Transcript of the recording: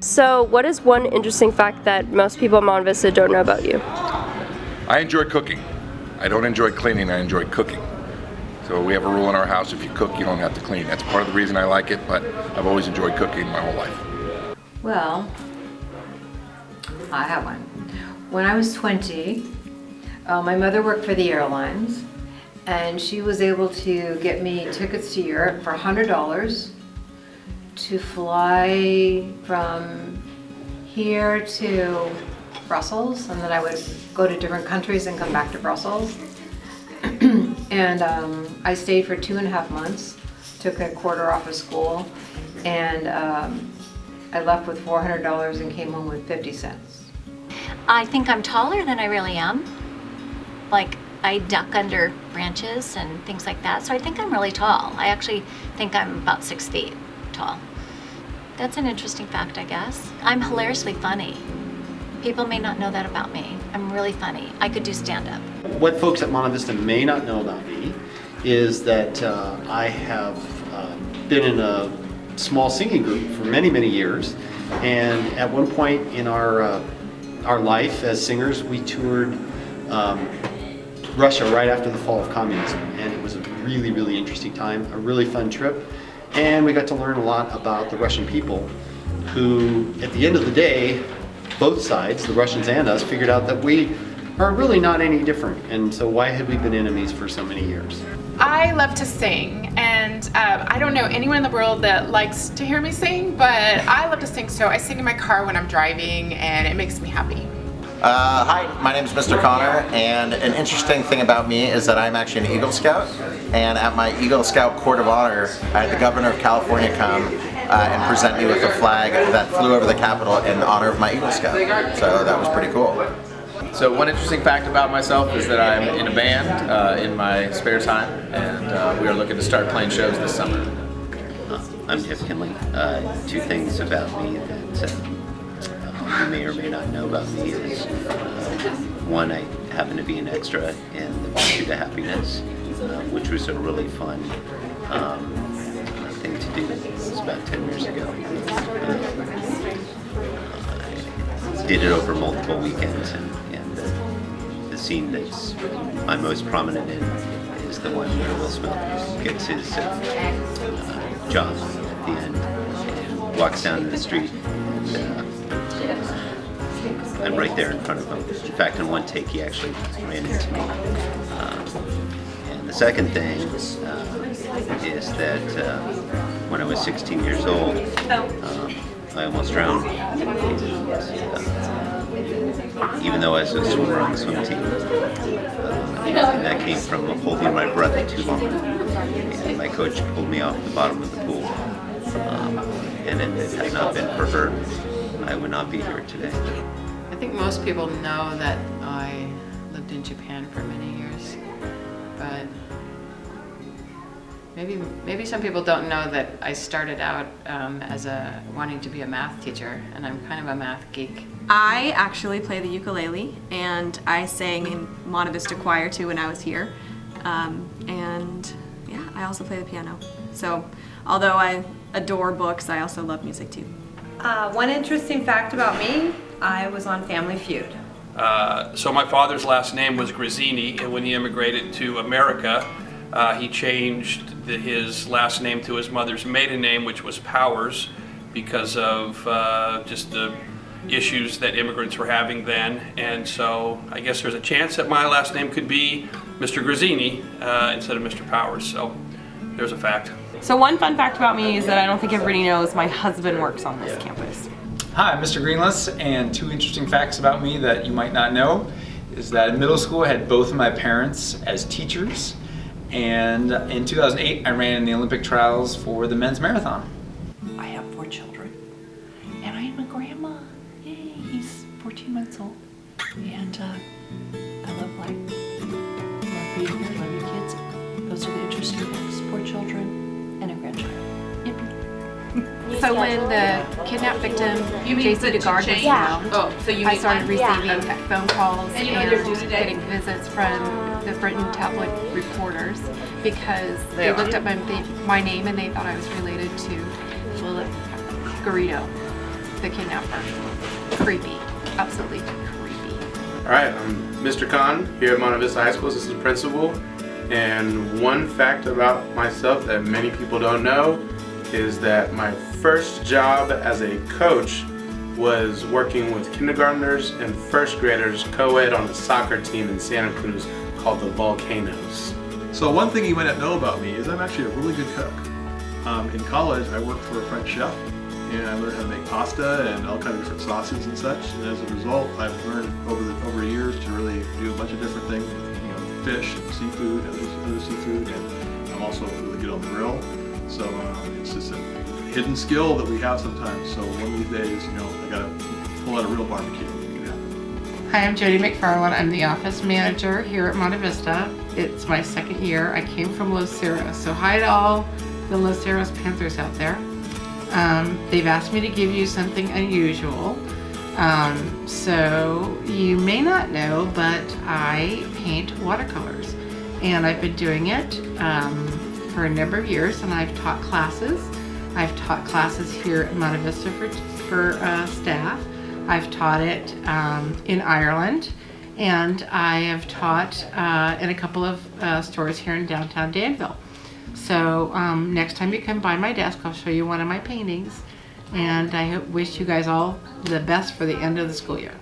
So, what is one interesting fact that most people at MonteVista don't know about you? I enjoy cooking. I don't enjoy cleaning, I enjoy cooking. So we have a rule in our house, if you cook, you don't have to clean. That's part of the reason I like it, but I've always enjoyed cooking my whole life. Well, I have one. When I was 20, my mother worked for the airlines, and she was able to get me tickets to Europe for $100 to fly from here to Brussels, and then I would go to different countries and come back to Brussels. And I stayed for 2.5 months, took a quarter off of school, and I left with $400 and came home with 50 cents. I think I'm taller than I really am. Like, I duck under branches and things like that, so I think I'm really tall. I actually think I'm about 6 feet tall. That's an interesting fact, I guess. I'm hilariously funny. People may not know that about me. I'm really funny. I could do stand-up. What folks at MonteVista may not know about me is that I have been in a small singing group for many, many years. And at one point in our life as singers, we toured Russia right after the fall of communism. And it was a really, really interesting time, a really fun trip. And we got to learn a lot about the Russian people who, at the end of the day, both sides, the Russians and us, figured out that we are really not any different. And so why had we been enemies for so many years? I love to sing, and I don't know anyone in the world that likes to hear me sing, but I love to sing, so I sing in my car when I'm driving, and it makes me happy. Hi, my name is Mr. Connor, and an interesting thing about me is that I'm actually an Eagle Scout, and at my Eagle Scout Court of Honor, I had the Governor of California come and present me with a flag that flew over the Capitol in honor of my Eagle Scout, so that was pretty cool. So one interesting fact about myself is that I'm in a band in my spare time, and we are looking to start playing shows this summer. I'm Jeff Kindley. Two things about me that you may or may not know about me is one, I happen to be an extra in the Pursuit of Happiness, which was a really fun thing to do. It was about 10 years ago. I did it over multiple weekends, and the scene that's I'm most prominent in is the one where Will Smith gets his job at the end and walks down the street, and I'm right there in front of him. In fact, in one take, he actually ran into me. And the second thing is that when I was 16 years old, I almost drowned. Even though I was a swimmer on the swim team. And that came from holding my breath too long. And my coach pulled me off the bottom of the pool. And if it had not been for her, I would not be here today. I think most people know that I lived in Japan for many years, but maybe some people don't know that I started out as wanting to be a math teacher, and I'm kind of a math geek. I actually play the ukulele, and I sang in MonteVista choir too when I was here, and yeah, I also play the piano. So although I adore books, I also love music too. One interesting fact about me, I was on Family Feud. So my father's last name was Grazzini, and when he immigrated to America, he changed his last name to his mother's maiden name, which was Powers, because of just the issues that immigrants were having then. And so I guess there's a chance that my last name could be Mr. Grazzini instead of Mr. Powers. So there's a fact. So one fun fact about me is that I don't think everybody knows my husband works on this campus. Hi, I'm Mr. Greenless, and two interesting facts about me that you might not know is that in middle school I had both of my parents as teachers, and in 2008 I ran in the Olympic trials for the men's marathon. I have 4 children, and I am a grandma. Yay, he's 14 months old, and I love life. Love being here, love your kids. Those are the interesting facts. 4 children and a grandchild. Yippee. So when the kidnapped victim, JC DeGard, was found, I started receiving phone calls and getting visits from the Britain tabloid reporters because they looked up my name and they thought I was related to Philip Garrido. the kidnapper. Creepy, absolutely creepy. All right, I'm Mr. Kahn here at Monte Vista High School, assistant principal. And one fact about myself that many people don't know is that my first job as a coach was working with kindergartners and first graders co-ed on a soccer team in Santa Cruz called the Volcanoes. So one thing you might not know about me is I'm actually a really good cook. In college, I worked for a French chef, and I learned how to make pasta and all kinds of different sauces and such. And as a result, I've learned over years to really do a bunch of different things, fish and seafood, other seafood, and I'm also really good on the grill. So it's just a hidden skill that we have sometimes. So one of these days, I gotta pull out a real barbecue. Hi, I'm Jody McFarland. I'm the office manager here at Monte Vista. It's my second year. I came from Los Cerros. So hi to all the Los Cerros Panthers out there. They've asked me to give you something unusual. So you may not know, but I paint watercolors. And I've been doing it for a number of years, and I've taught classes. I've taught classes here at Monte Vista for staff. I've taught it in Ireland, and I have taught in a couple of stores here in downtown Danville. So next time you come by my desk, I'll show you one of my paintings, and I wish you guys all the best for the end of the school year.